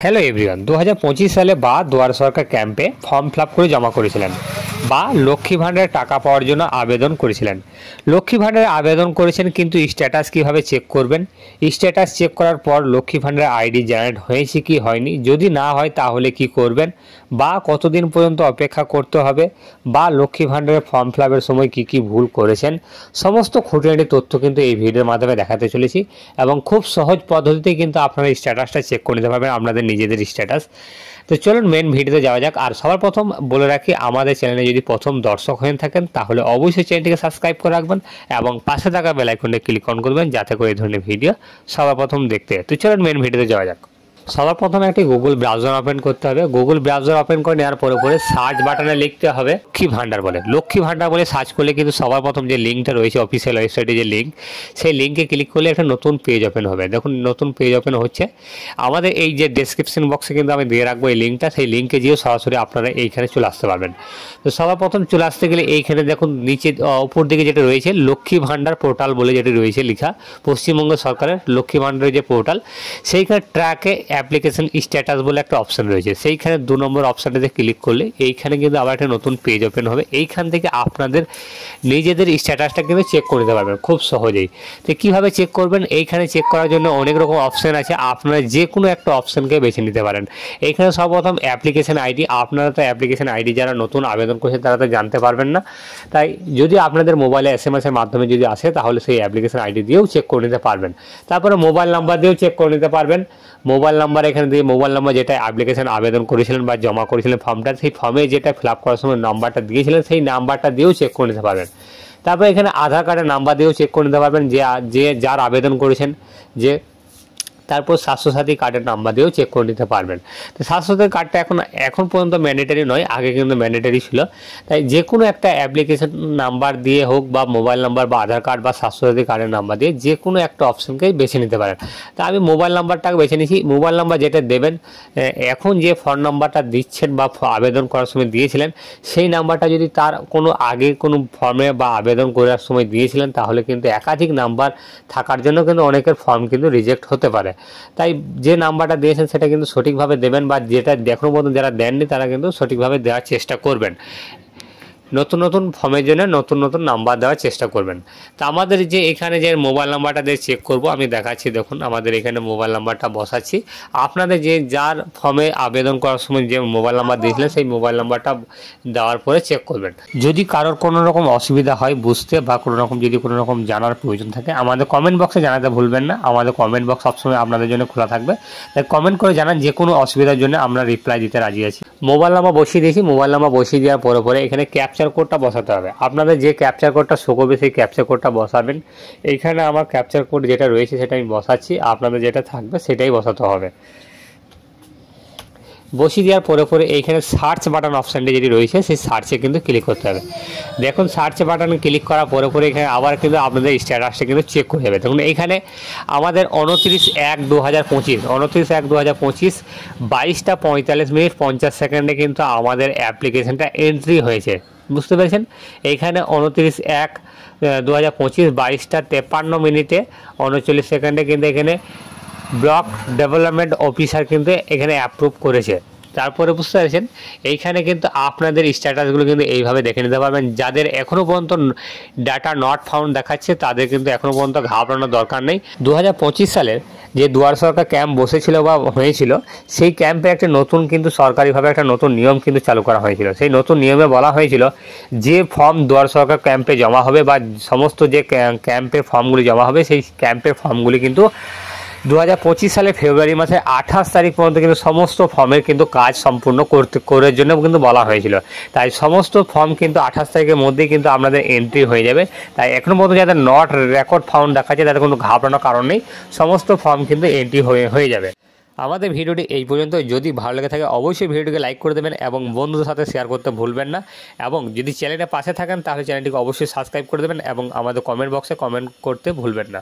Hello everyone, 2025 সালে বা দুয়ার সরকার ক্যাম্পে ফর্ম ফিল আপ করে জমা করেছিলেন বা লক্ষ্মী ভাণ্ডারের টাকা পাওয়ার জন্য আবেদন করেছিলেন। লক্ষ্মী ভাণ্ডারে আবেদন করেছেন, কিন্তু স্ট্যাটাস কিভাবে চেক করবেন? স্ট্যাটাস চেক করার পর লক্ষ্মী ভাণ্ডারের আইডি জেনারেট হয়েছে কি হয়নি, যদি না হয় তাহলে কি করবেন, বা কতদিন পর্যন্ত অপেক্ষা করতে হবে, বা লক্ষ্মী ভাণ্ডারের ফর্ম ফিল আপের সময় কী কী ভুল করেছেন, সমস্ত খুঁটিনাটি তথ্য কিন্তু এই ভিডিওর মাধ্যমে দেখাতে চলেছি। এবং খুব সহজ পদ্ধতিতে কিন্তু আপনারা স্ট্যাটাসটা চেক করে নিতে পারবেন, আপনাদের নিজেদের স্ট্যাটাস। তো চলুন মেন ভিডিওতে যাওয়া যাক। আর সবার প্রথম বলে রাখি, আমাদের চ্যানেলে যদি প্রথম দর্শক হয়ে থাকেন তাহলে অবশ্যই চ্যানেলটিকে সাবস্ক্রাইব করে রাখবেন এবং পাশে থাকা বেল আইকনে ক্লিক অন করবেন, যাতে করে এই ধরনের ভিডিও সবার প্রথম দেখতে। তো চলুন মেন ভিডিওতে যাওয়া যাক। সবার প্রথমে একটি গুগল ব্রাউজার ওপেন করতে হবে। গুগল ব্রাউজার ওপেন করে নেওয়ার পরে সার্চ বাটনে লিখতে হবে লক্ষ্মী ভাণ্ডার বলে সার্চ করলে কিন্তু সবার প্রথম যে লিঙ্কটা রয়েছে অফিসিয়াল ওয়েবসাইটে যে লিঙ্ক, সেই লিঙ্কে ক্লিক করলে একটা নতুন পেজ ওপেন হবে। দেখুন নতুন পেজ ওপেন হচ্ছে। আমাদের এই যে ডেসক্রিপশন বক্সে কিন্তু আমি দিয়ে রাখবো এই লিঙ্কটা, সেই লিঙ্কে যেও সরাসরি আপনারা এইখানে চলে আসতে পারবেন। তো সবার প্রথম চলে আসতে গেলে এইখানে দেখুন নিচে উপর দিকে যেটা রয়েছে লক্ষ্মী ভাণ্ডার পোর্টাল বলে যেটি রয়েছে লেখা, পশ্চিমবঙ্গ সরকারের লক্ষ্মী ভাণ্ডারের যে পোর্টাল, সেইখানে ট্র্যাকে অ্যাপ্লিকেশন স্ট্যাটাস বলে একটা অপশন রয়েছে। সেইখানে 2 নম্বর অপশানটাতে ক্লিক করলে এইখানে কিন্তু আবার একটা নতুন পেজ ওপেন হবে। এইখান থেকে আপনাদের নিজেদের স্ট্যাটাসটা কিন্তু চেক করে নিতে পারবেন খুব সহজেই। তো কীভাবে চেক করবেন? এইখানে চেক করার জন্য অনেক রকম অপশান আছে, আপনারা যে কোনো একটা অপশানকে বেছে নিতে পারেন। এইখানে সর্বপ্রথম অ্যাপ্লিকেশন আইডি, আপনারা তো অ্যাপ্লিকেশন আইডি যারা নতুন আবেদন করছে তারা তো জানতে পারবেন না, তাই যদি আপনাদের মোবাইলে SMS-এর মাধ্যমে যদি আসে তাহলে সেই অ্যাপ্লিকেশন আইডি দিয়েও চেক করে নিতে পারবেন। তারপরে মোবাইল নাম্বার দিয়েও চেক করে নিতে পারবেন। মোবাইল নাম্বার এখানে দিয়ে মোবাইল নাম্বার যেটা অ্যাপ্লিকেশন আবেদন করেছিলেন বা জমা করেছিলেন ফর্মটা, সেই ফর্মে যেটা ফিল আপ করার সময় নাম্বারটা দিয়েছিলেন সেই নাম্বারটা দিয়েও চেক করে নিতে পারবেন। তারপরে এখানে আধার কার্ডের নাম্বার দিয়েও চেক করে নিতে পারবেন, যে যার আবেদন করেছেন যে। তারপর স্বাস্থ্যসাথী কার্ডের নাম্বার দিয়েও চেক করে নিতে পারবেন। তো স্বাস্থ্যসাথী কার্ডটা এখন পর্যন্ত ম্যান্ডেটারি নয়, আগে কিন্তু ম্যান্ডেটারি ছিল। তাই যে কোনো একটা অ্যাপ্লিকেশন নাম্বার দিয়ে হোক বা মোবাইল নাম্বার বা আধার কার্ড বা স্বাস্থ্যসাথী কার্ডের নাম্বার দিয়ে যে কোনো একটা অপশনকেই বেছে নিতে পারেন। তা আমি মোবাইল নাম্বারটাকে বেছে নিয়েছি। মোবাইল নাম্বার যেটা দেবেন, এখন যে ফোন নাম্বারটা দিচ্ছেন বা আবেদন করার সময় দিয়েছিলেন, সেই নাম্বারটা যদি তার কোনো আগে কোনো ফর্মে বা আবেদন করার সময় দিয়েছিলেন, তাহলে কিন্তু একাধিক নাম্বার থাকার জন্য কিন্তু অনেকের ফর্ম কিন্তু রিজেক্ট হতে পারে। তাই যে নাম্বারটা দিয়েছেন সেটা কিন্তু সঠিকভাবে দেবেন, বা যেটা এখনো পর্যন্ত যারা দেননি তারা কিন্তু সঠিকভাবে দেওয়ার চেষ্টা করবেন। নতুন ফর্মের জন্য নতুন নাম্বার দেওয়ার চেষ্টা করবেন। তা আমাদের যে এখানে যে মোবাইল নাম্বারটা দিয়ে চেক করব আমি দেখাচ্ছি। দেখুন আমাদের এখানে মোবাইল নাম্বারটা বসাচ্ছি। আপনাদের যার ফর্মে আবেদন করার সময় যে মোবাইল নাম্বার দিয়েছিলেন সেই মোবাইল নাম্বারটা দেওয়ার পরে চেক করবেন। যদি কারোর কোনো রকম অসুবিধা হয় বুঝতে বা যদি কোনো রকম জানার প্রয়োজন থাকে, আমাদের কমেন্ট বক্সে জানাতে ভুলবেন না। আমাদের কমেন্ট বক্স সবসময় আপনাদের জন্য খোলা থাকবে, তাই কমেন্ট করে জানান। যে কোনো অসুবিধার জন্য আমরা রিপ্লাই দিতে রাজি আছি। মোবাইল নাম্বার বসিয়ে দিয়েছি। মোবাইল নাম্বার বসিয়ে দেওয়ার পরে এখানে ক্যাপচার কোডটা বসাতে হবে। আপনাদের যে ক্যাপচার কোডটা শো করবে সেই ক্যাপচার কোডটা বসাবেন। এইখানে আমার ক্যাপচার কোড যেটা রয়েছে সেটা আমি বসাচ্ছি, আপনাদের যেটা থাকবে সেটাই বসাতে হবে। বসিয়ে দেওয়ার পরে এইখানে সার্চ বাটন অপশানটি যেটি রয়েছে সেই সার্চে কিন্তু ক্লিক করতে হবে। দেখুন সার্চ বাটনে ক্লিক করার পরে এখানে আবার কিন্তু আপনাদের স্ট্যাটাসটা কিন্তু চেক করে যাবে। দেখুন এইখানে আমাদের 29/1/2025 22টা 45 মিনিট 50 সেকেন্ডে কিন্তু আমাদের অ্যাপ্লিকেশনটা এন্ট্রি হয়েছে, বুঝতে পেরেছেন। এইখানে 29/1/2025 22টা 53 মিনিটে 39 সেকেন্ডে কিন্তু এখানে ব্লক ডেভেলপমেন্ট অফিসার কিন্তু এখানে অ্যাপ্রুভ করেছে। তারপরে বুঝতে পারছেন এইখানে কিন্তু আপনাদের স্ট্যাটাসগুলো কিন্তু এইভাবে দেখে নিতে পারবেন। যাদের এখনও পর্যন্ত ডাটা নট ফাউন্ড দেখাচ্ছে তাদের কিন্তু এখনও পর্যন্ত ঘাবড়ানোর দরকার নেই। 2025 সালের যে দুয়ার সরকার ক্যাম্প বসেছিল বা হয়েছিল, সেই ক্যাম্পে একটা নতুন কিন্তু সরকারিভাবে একটা নতুন নিয়ম কিন্তু চালু করা হয়েছিল। সেই নতুন নিয়মে বলা হয়েছিল যে ফর্ম দুয়ার সরকার ক্যাম্পে জমা হবে বা সমস্ত যে ক্যাম্পের ফর্মগুলি জমা হবে, সেই ক্যাম্পের ফর্মগুলি কিন্তু 2025 সালে ফেব্রুয়ারি মাসের 28 তারিখ পর্যন্ত কিন্তু সমস্ত ফর্মের কিন্তু কাজ সম্পূর্ণ করার জন্য কিন্তু বলা হয়েছিল। তাই সমস্ত ফর্ম কিন্তু 28 তারিখের মধ্যেই কিন্তু আপনাদের এন্ট্রি হয়ে যাবে। তাই এখনও পর্যন্ত যাদের নট রেকর্ড ফাউন্ড দেখাচ্ছে তাদের কোনো ঘাবড়ানোর কারণ নেই, সমস্ত ফর্ম কিন্তু এন্ট্রি হয়ে যাবে। আমাদের ভিডিওটি এই পর্যন্ত। যদি ভালো লেগে থাকে অবশ্যই ভিডিওটিকে লাইক করে দেবেন এবং বন্ধুদের সাথে শেয়ার করতে ভুলবেন না। এবং যদি চ্যানেলের পাশে থাকেন তাহলে চ্যানেলটিকে অবশ্যই সাবস্ক্রাইব করে দেবেন এবং আমাদের কমেন্ট বক্সে কমেন্ট করতে ভুলবেন না।